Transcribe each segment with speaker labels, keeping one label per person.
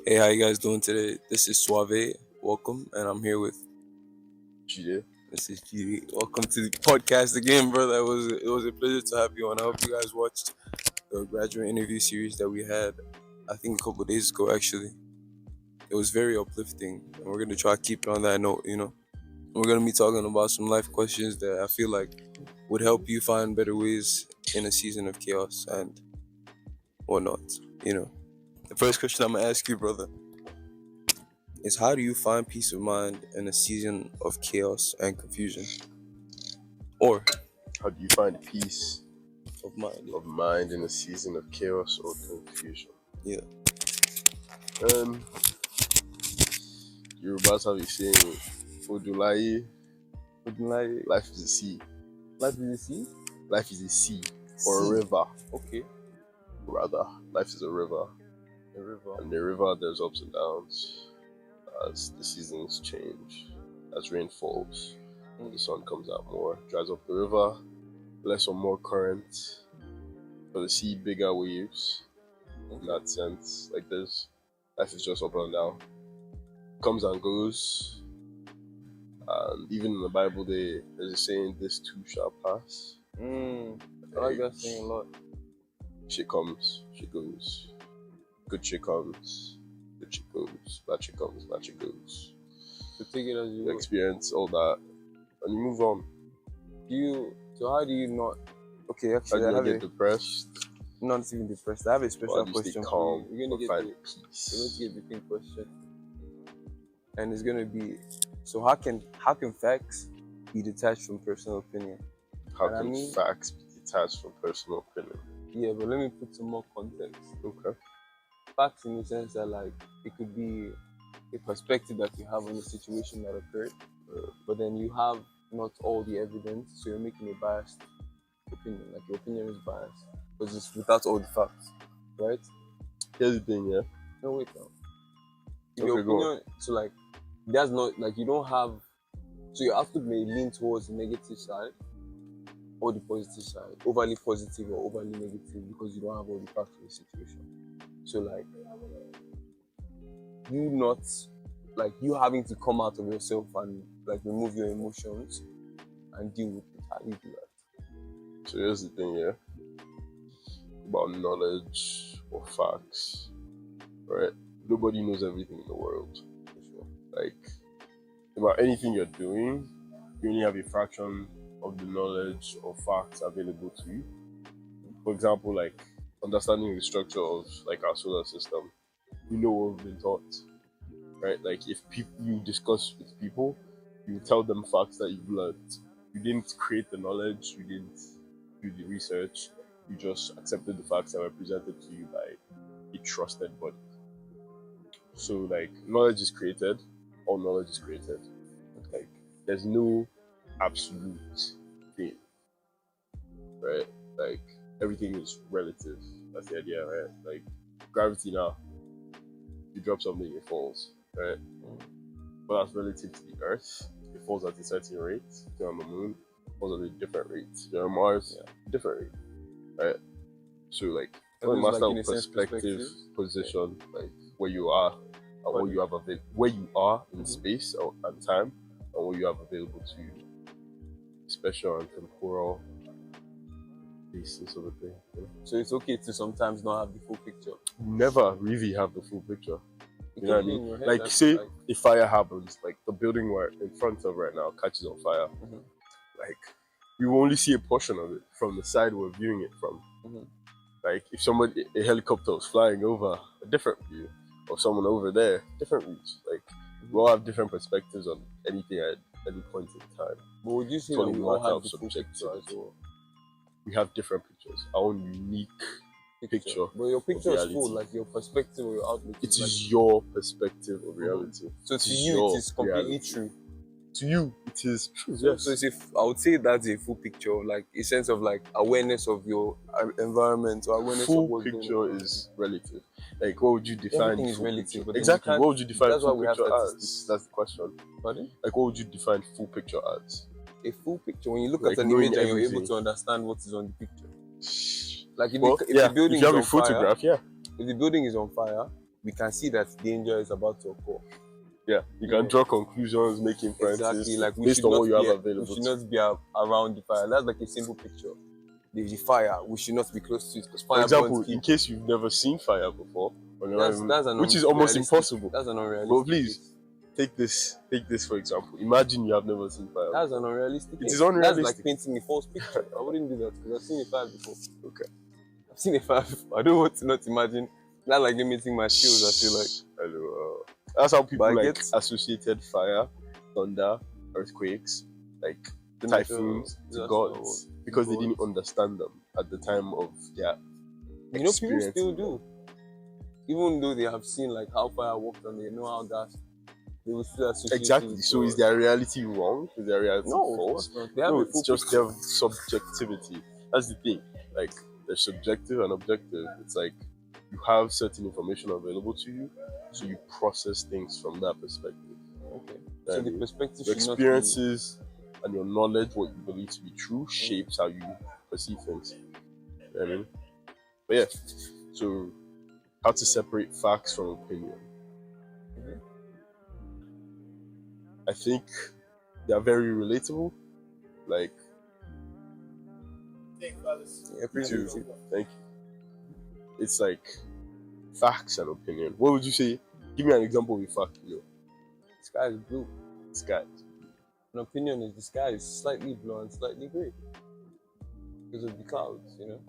Speaker 1: Hey, how you guys doing today? This is Suave. Welcome, and I'm here with
Speaker 2: G.
Speaker 1: this is G. Welcome to the podcast again, brother. It was a pleasure to have you on. I hope you guys watched the graduate interview series that we had. I think a couple of days ago. Actually, it was very uplifting, and we're gonna try to keep it on that note. We're gonna be talking about some life questions that I feel like would help you find better ways in a season of chaos and whatnot. The first question I'm gonna ask you, brother, is how do you find peace of mind in a season of chaos and confusion? Or
Speaker 2: How do you find peace
Speaker 1: of mind.
Speaker 2: of mind in a season of chaos or confusion?
Speaker 1: Yeah.
Speaker 2: Yorubas have a saying, Odulaye,
Speaker 1: Like,
Speaker 2: life is a sea.
Speaker 1: life is a sea?
Speaker 2: Life is a sea or a
Speaker 1: Sea.
Speaker 2: river,
Speaker 1: Okay.
Speaker 2: rather. Life is a river.
Speaker 1: A river.
Speaker 2: And the river, there's ups and downs as the seasons change, as rain falls, the sun comes out more, dries up the river, less or more current. For the sea, bigger waves. In that sense, like this, life is just up and down, comes and goes. And even in the Bible, there's a saying, "This too shall pass."
Speaker 1: I like that saying a lot.
Speaker 2: Shit comes, shit goes. Good shit comes, good shit goes. Bad shit comes, bad shit goes.
Speaker 1: So take it as you
Speaker 2: You
Speaker 1: will.
Speaker 2: experience all that, and you move on.
Speaker 1: So how do you not? Okay,
Speaker 2: How
Speaker 1: actually,
Speaker 2: do
Speaker 1: I
Speaker 2: you
Speaker 1: have
Speaker 2: not get depressed?
Speaker 1: not even depressed. I have a
Speaker 2: Or
Speaker 1: special
Speaker 2: how do you stay
Speaker 1: question for
Speaker 2: calm?
Speaker 1: you. We're
Speaker 2: Or
Speaker 1: gonna
Speaker 2: find
Speaker 1: get the
Speaker 2: peace?
Speaker 1: big question, and it's gonna be. So how can facts be detached from personal opinion?
Speaker 2: How
Speaker 1: And I
Speaker 2: can
Speaker 1: mean-
Speaker 2: facts be detached from personal opinion?
Speaker 1: Yeah, but let me put some more context.
Speaker 2: Okay.
Speaker 1: Facts in the sense that like it could be a perspective that you have on a situation that occurred, but then you have not all the evidence, so you're making a biased opinion. Like your opinion is biased because it's without all the facts, right?
Speaker 2: Here's the thing, yeah.
Speaker 1: No wait now.
Speaker 2: Okay, go on.
Speaker 1: So like that's not like you don't have. So your output may lean towards the negative side or the positive side, overly positive or overly negative because you don't have all the facts of the situation. So like you not like you having to come out of yourself and like remove your emotions and deal with it. How do you do that?
Speaker 2: So here's the thing, yeah. About knowledge or facts, right? Nobody knows everything in the world.
Speaker 1: For sure.
Speaker 2: Like, about anything you're doing, you only have a fraction of the knowledge or facts available to you. For example, like understanding the structure of like our solar system, you know what we've been taught, right? Like if you discuss with people, you tell them facts that you've learned. You didn't create the knowledge, you didn't do the research, you just accepted the facts that were presented to you by a trusted body. So like knowledge is created, all knowledge is created. Like there's no absolute thing, right? Like everything is relative. That's the idea, right? Like gravity now, you drop something, it falls, right? But that's relative to the Earth. It falls at a certain rate. If you're on the moon, it falls at a different rate. If you're on Mars, different rate, right? So like, from a
Speaker 1: Like,
Speaker 2: master
Speaker 1: in a
Speaker 2: of
Speaker 1: sense,
Speaker 2: perspective, position, like where you are and what you have where you are in space and time, and what you have available to you, spatial and temporal basis of a thing. Yeah.
Speaker 1: So it's okay to sometimes not have the full picture.
Speaker 2: You never really have the full picture. You know what I mean? Like, say
Speaker 1: like,
Speaker 2: a fire happens, like the building we're in front of right now catches on fire. Like, we will only see a portion of it from the side we're viewing it from. Like, if a helicopter was flying over, a different view, or someone over there, different views. Like, we all have different perspectives on anything at any point in time.
Speaker 1: But would you say
Speaker 2: It's
Speaker 1: that
Speaker 2: only
Speaker 1: we
Speaker 2: a
Speaker 1: all
Speaker 2: matter
Speaker 1: have
Speaker 2: of
Speaker 1: the full picture as
Speaker 2: subjectivity.
Speaker 1: well?
Speaker 2: We have different pictures, our own unique picture.
Speaker 1: But your picture is
Speaker 2: reality.
Speaker 1: full, like your perspective or your outlook.
Speaker 2: It
Speaker 1: is
Speaker 2: is
Speaker 1: like,
Speaker 2: your perspective of reality.
Speaker 1: so
Speaker 2: It
Speaker 1: to
Speaker 2: is
Speaker 1: you,
Speaker 2: your
Speaker 1: it is completely
Speaker 2: reality.
Speaker 1: true.
Speaker 2: To you, it is true.
Speaker 1: So,
Speaker 2: Yes.
Speaker 1: so it's I would say that's a full picture, like a sense of like awareness of your environment or awareness of
Speaker 2: Full
Speaker 1: what's
Speaker 2: picture
Speaker 1: going on.
Speaker 2: is relative. Like, what would you define
Speaker 1: Everything is
Speaker 2: full
Speaker 1: relative,
Speaker 2: picture?
Speaker 1: but then
Speaker 2: Exactly.
Speaker 1: you
Speaker 2: What would you define
Speaker 1: that's why
Speaker 2: full
Speaker 1: we have
Speaker 2: picture as?
Speaker 1: statistics.
Speaker 2: That's the question.
Speaker 1: Pardon?
Speaker 2: Like, what would you define full picture as?
Speaker 1: A full picture, when you look
Speaker 2: Like
Speaker 1: at an
Speaker 2: knowing
Speaker 1: image and you're able
Speaker 2: everything.
Speaker 1: to understand what is on the picture. Like if,
Speaker 2: Well,
Speaker 1: if
Speaker 2: yeah,
Speaker 1: the building
Speaker 2: if you
Speaker 1: is
Speaker 2: have
Speaker 1: on
Speaker 2: a photograph,
Speaker 1: fire, if the building is on fire, we can see that danger is about to occur.
Speaker 2: Yeah, you can draw conclusions, make inferences
Speaker 1: Exactly, like we
Speaker 2: based
Speaker 1: should
Speaker 2: on
Speaker 1: not
Speaker 2: what you have
Speaker 1: be,
Speaker 2: available.
Speaker 1: we should not be around the fire. That's like a simple picture. There's a fire, we should not be close to it because
Speaker 2: For
Speaker 1: fire
Speaker 2: example,
Speaker 1: burns
Speaker 2: in
Speaker 1: people.
Speaker 2: case you've never seen fire before, or
Speaker 1: That's an
Speaker 2: which is almost
Speaker 1: unrealistic.
Speaker 2: impossible.
Speaker 1: That's an unrealistic.
Speaker 2: But please
Speaker 1: case.
Speaker 2: take this for example. Imagine you have never seen fire.
Speaker 1: That's
Speaker 2: before.
Speaker 1: an unrealistic.
Speaker 2: It is
Speaker 1: case.
Speaker 2: unrealistic.
Speaker 1: That's like painting a false picture. I wouldn't do that because I've seen a fire before.
Speaker 2: Okay.
Speaker 1: I've seen a fire before. I don't want to not imagine. That's like limiting my skills, I feel like.
Speaker 2: Hello. That's how people
Speaker 1: But I
Speaker 2: like
Speaker 1: get-
Speaker 2: associated fire, thunder, earthquakes, like
Speaker 1: The
Speaker 2: typhoons
Speaker 1: natural
Speaker 2: to
Speaker 1: disaster
Speaker 2: gods
Speaker 1: or
Speaker 2: because they
Speaker 1: gods.
Speaker 2: didn't understand them at the time of their
Speaker 1: You know, people
Speaker 2: experience.
Speaker 1: still do. Even though they have seen like how fire works and they know how gas, they will still associate
Speaker 2: Exactly.
Speaker 1: it
Speaker 2: So
Speaker 1: to-
Speaker 2: is their reality wrong? Is their reality
Speaker 1: No, of
Speaker 2: false?
Speaker 1: course not. They have
Speaker 2: No,
Speaker 1: a full
Speaker 2: it's just
Speaker 1: picture.
Speaker 2: their subjectivity. That's the thing. Like there's subjective and objective. It's like you have certain information available to you, so you process things from that perspective.
Speaker 1: Okay.
Speaker 2: I
Speaker 1: So the
Speaker 2: mean,
Speaker 1: perspective
Speaker 2: Your
Speaker 1: should not
Speaker 2: experiences and your knowledge, what you believe to be true, shapes how you perceive things. You know what I mean? But yeah, so how to separate facts from opinion.
Speaker 1: Mhm.
Speaker 2: I think they are very relatable. Like,
Speaker 1: be. Yeah, appreciate
Speaker 2: to,
Speaker 1: it.
Speaker 2: thank you. It's like facts and opinion. What would you say? Give me an example of a fact, you know.
Speaker 1: The sky is blue.
Speaker 2: Sky.
Speaker 1: An opinion is the sky is slightly blue and slightly grey because of the clouds, you know.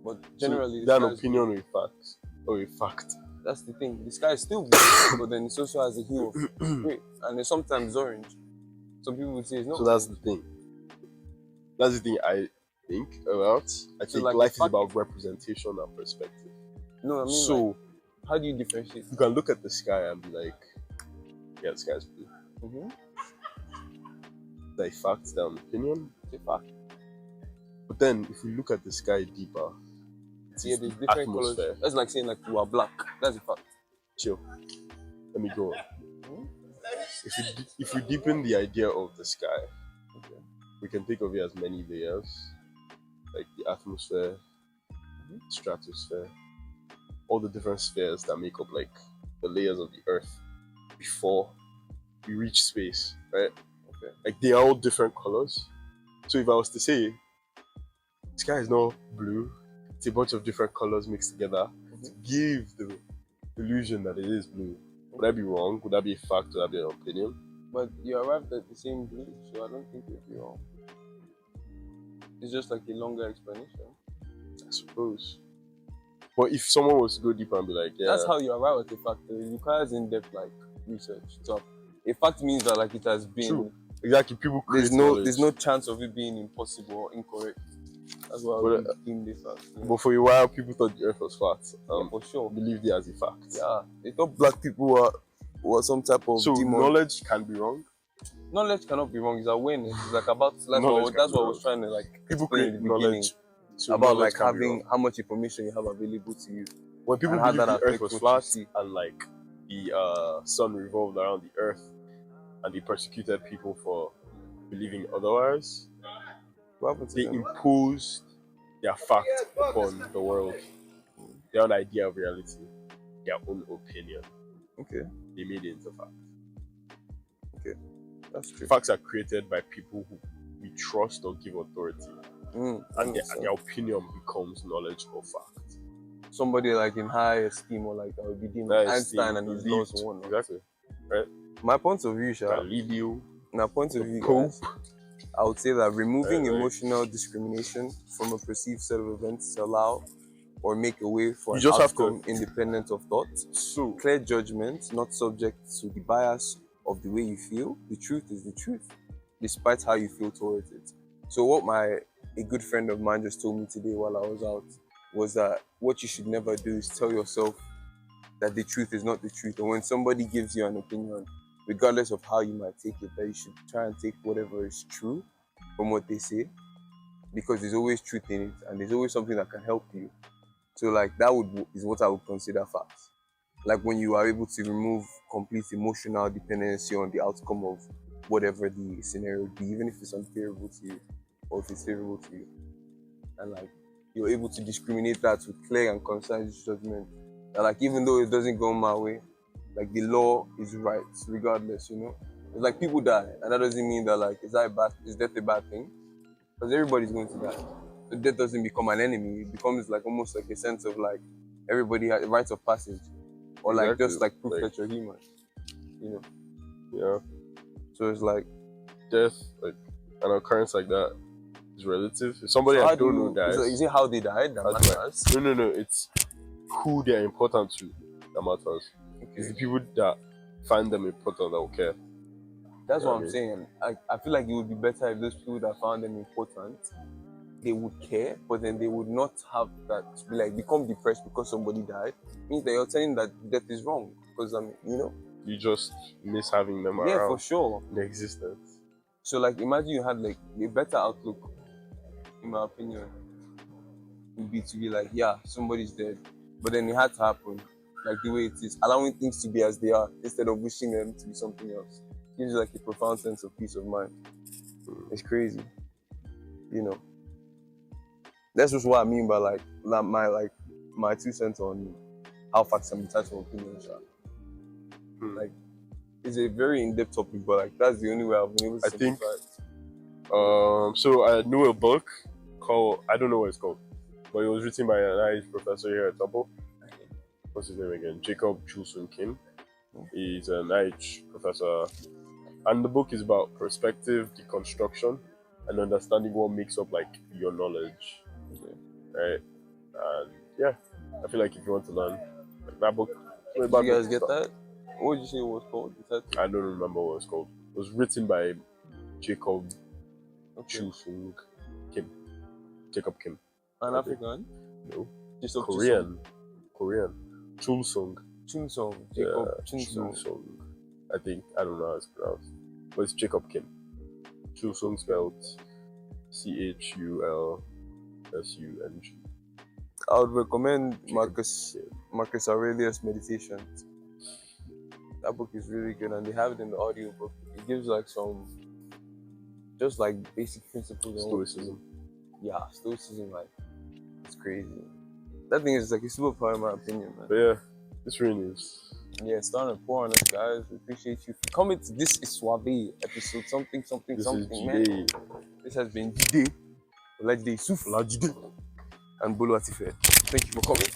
Speaker 1: But generally,
Speaker 2: so
Speaker 1: the
Speaker 2: that
Speaker 1: sky
Speaker 2: an
Speaker 1: is
Speaker 2: opinion
Speaker 1: blue.
Speaker 2: or a fact? Or a fact?
Speaker 1: That's the thing. The sky is still blue, but then it also has a hue of grey, and then sometimes orange. Some people would say it's not.
Speaker 2: So that's the thing. That's the thing I think about. I think
Speaker 1: like,
Speaker 2: life is
Speaker 1: fact-
Speaker 2: about representation and perspective.
Speaker 1: No, I mean,
Speaker 2: So
Speaker 1: like, how do you differentiate?
Speaker 2: you can look at the sky and be like, yeah, the sky's blue.
Speaker 1: Mm-hmm.
Speaker 2: Like fact, that an opinion.
Speaker 1: It's a fact.
Speaker 2: But then if we look at the sky deeper, it's
Speaker 1: Yeah, there's different
Speaker 2: atmosphere.
Speaker 1: colors. That's like saying like you are black. That's a fact.
Speaker 2: Chill. Let me go on.
Speaker 1: Mhm.
Speaker 2: If we deepen the idea of the sky,
Speaker 1: Okay.
Speaker 2: we can think of it as many layers, like the atmosphere, stratosphere, all the different spheres that make up like the layers of the earth before we reach space, right?
Speaker 1: Okay.
Speaker 2: Like they are all different colors. So if I was to say the sky is not blue, it's a bunch of different colors mixed together to give the illusion that it is blue. Would I be wrong? Would that be a fact? Would that be an opinion?
Speaker 1: But you arrived at the same blue, so I don't think you'd be wrong. It's just like a longer explanation.
Speaker 2: I suppose. But if someone was to go deeper and be like, yeah,
Speaker 1: That's how you arrive at a fact. It requires in-depth like research. So a fact means that like it has been.
Speaker 2: True. Exactly, people create
Speaker 1: There's no
Speaker 2: knowledge.
Speaker 1: chance of it being impossible or incorrect. That's why
Speaker 2: But,
Speaker 1: we deemed it fact. You know?
Speaker 2: But for a while, people thought the earth was flat.
Speaker 1: Yeah, for sure.
Speaker 2: Believed it as a fact.
Speaker 1: Yeah, they thought black people were some type of
Speaker 2: So
Speaker 1: demon.
Speaker 2: knowledge can be wrong.
Speaker 1: Knowledge cannot be wrong. It's awareness. It's like about that's
Speaker 2: Knowledge
Speaker 1: what
Speaker 2: can be
Speaker 1: I was trying to like
Speaker 2: People
Speaker 1: explain
Speaker 2: create
Speaker 1: in the beginning
Speaker 2: knowledge. So
Speaker 1: about
Speaker 2: knowledge
Speaker 1: like
Speaker 2: can be
Speaker 1: having
Speaker 2: wrong.
Speaker 1: how much information you have available to you.
Speaker 2: When people
Speaker 1: and how
Speaker 2: believe
Speaker 1: that
Speaker 2: the earth
Speaker 1: affects
Speaker 2: was
Speaker 1: what you
Speaker 2: flat
Speaker 1: see.
Speaker 2: and like the sun revolved around the earth, and they persecuted people for believing otherwise,
Speaker 1: What happened to
Speaker 2: they
Speaker 1: them?
Speaker 2: imposed their fact upon the world, their own idea of reality, their own opinion.
Speaker 1: Okay,
Speaker 2: They made it into fact.
Speaker 1: that's true.
Speaker 2: Facts are created by people who we trust or give authority,
Speaker 1: Mm,
Speaker 2: and
Speaker 1: makes
Speaker 2: their
Speaker 1: sense.
Speaker 2: opinion becomes knowledge or fact.
Speaker 1: Somebody like in high esteem or like that would be deemed
Speaker 2: That is
Speaker 1: Einstein and his laws
Speaker 2: believed.
Speaker 1: and whatnot.
Speaker 2: Exactly.
Speaker 1: My point of view, Sha,
Speaker 2: Galileo,
Speaker 1: my point of
Speaker 2: the
Speaker 1: view,
Speaker 2: Pope.
Speaker 1: guys, I would say that removing
Speaker 2: Right.
Speaker 1: emotional discrimination from a perceived set of events allow or make a way for
Speaker 2: You
Speaker 1: an
Speaker 2: just have
Speaker 1: outcome independent of thought.
Speaker 2: So
Speaker 1: Clear judgment, not subject to the bias of the way you feel. The truth is the truth, despite how you feel towards it. So what a good friend of mine just told me today while I was out was that what you should never do is tell yourself that the truth is not the truth. And when somebody gives you an opinion, regardless of how you might take it, that you should try and take whatever is true from what they say, because there's always truth in it and there's always something that can help you. So like that is what I would consider facts. Like when you are able to remove complete emotional dependency on the outcome of whatever the scenario would be, even if it's unfavorable to you or if it's favorable to you. And like you're able to discriminate that with clear and concise judgment That, like, even though it doesn't go my way, like, the law is right regardless, you know? It's like people die, and that doesn't mean that, like, is death a bad thing? Because everybody's going to die. So death doesn't become an enemy. It becomes like almost like a sense of like everybody has rites of passage, or like
Speaker 2: Exactly.
Speaker 1: just like proof
Speaker 2: Like,
Speaker 1: that you're human, you know.
Speaker 2: yeah,
Speaker 1: So it's like,
Speaker 2: death, like an occurrence like that is relative. If somebody
Speaker 1: so
Speaker 2: I
Speaker 1: how do
Speaker 2: don't know
Speaker 1: you? Is
Speaker 2: dies,
Speaker 1: it how they died that
Speaker 2: that's why.
Speaker 1: matters?
Speaker 2: No. It's who they're important to that matters. It's the
Speaker 1: Okay,
Speaker 2: people that find them important that will care.
Speaker 1: that's
Speaker 2: You know
Speaker 1: what
Speaker 2: what I
Speaker 1: I'm
Speaker 2: mean?
Speaker 1: saying. I feel like it would be better if those people that found them important, they would care, but then they would not have that be like become depressed because somebody died. Means that you're telling that death is wrong. Because I mean, you know,
Speaker 2: You just miss having them
Speaker 1: yeah, for
Speaker 2: around
Speaker 1: sure.
Speaker 2: in existence.
Speaker 1: So like, imagine you had like a better outlook, in my opinion, would be to be like, yeah, somebody's dead, but then it had to happen, like the way it is, allowing things to be as they are instead of wishing them to be something else. Gives you like a profound sense of peace of mind. It's crazy, you know. That's just what I mean by like my 2 cents on how facts can be tied to opinions.
Speaker 2: Hmm.
Speaker 1: Like, it's a very in-depth topic, but like that's the only way I've been able to
Speaker 2: I think
Speaker 1: simplify it.
Speaker 2: so I knew a book called, I don't know what it's called, but it was written by an Irish professor here at Temple. What's his name again? Jacob Chulsun Kim. He's an Irish professor, and the book is about perspective, deconstruction, and understanding what makes up like your knowledge,
Speaker 1: Okay.
Speaker 2: right? And yeah, I feel like if you want to learn like that book, it's not a
Speaker 1: Did
Speaker 2: bad
Speaker 1: you
Speaker 2: book
Speaker 1: guys
Speaker 2: to
Speaker 1: get
Speaker 2: start.
Speaker 1: that? What did you say it was called? The title?
Speaker 2: I don't remember what it's called. It was written by Jacob
Speaker 1: Okay.
Speaker 2: Chulsun Kim. Jacob Kim.
Speaker 1: An
Speaker 2: I think.
Speaker 1: African?
Speaker 2: No.
Speaker 1: Just of
Speaker 2: Korean. Chulsung.
Speaker 1: Chunsong.
Speaker 2: Yeah,
Speaker 1: Jacob Chunsong.
Speaker 2: Chulsung. I think. I don't know how it's pronounced. But it's Jacob Kim. Chulsung spelled CHULSUNG.
Speaker 1: I would recommend
Speaker 2: Jacob
Speaker 1: Marcus Aurelius Meditations. That book is really good, and they have it in the audio book. It gives like some just like basic principles on what to
Speaker 2: Stoicism.
Speaker 1: do. Yeah, stoicism, like, it's crazy. That thing is like a superpower in my opinion, man.
Speaker 2: But yeah, this really is.
Speaker 1: Yeah, it's starting to pour on us, guys. We appreciate you for coming to This is Suave episode something,
Speaker 2: This is
Speaker 1: man.
Speaker 2: Jide.
Speaker 1: This has been Jide, Olajide Yusuf,
Speaker 2: Olajide.
Speaker 1: and Bolu Atife. Thank you for coming.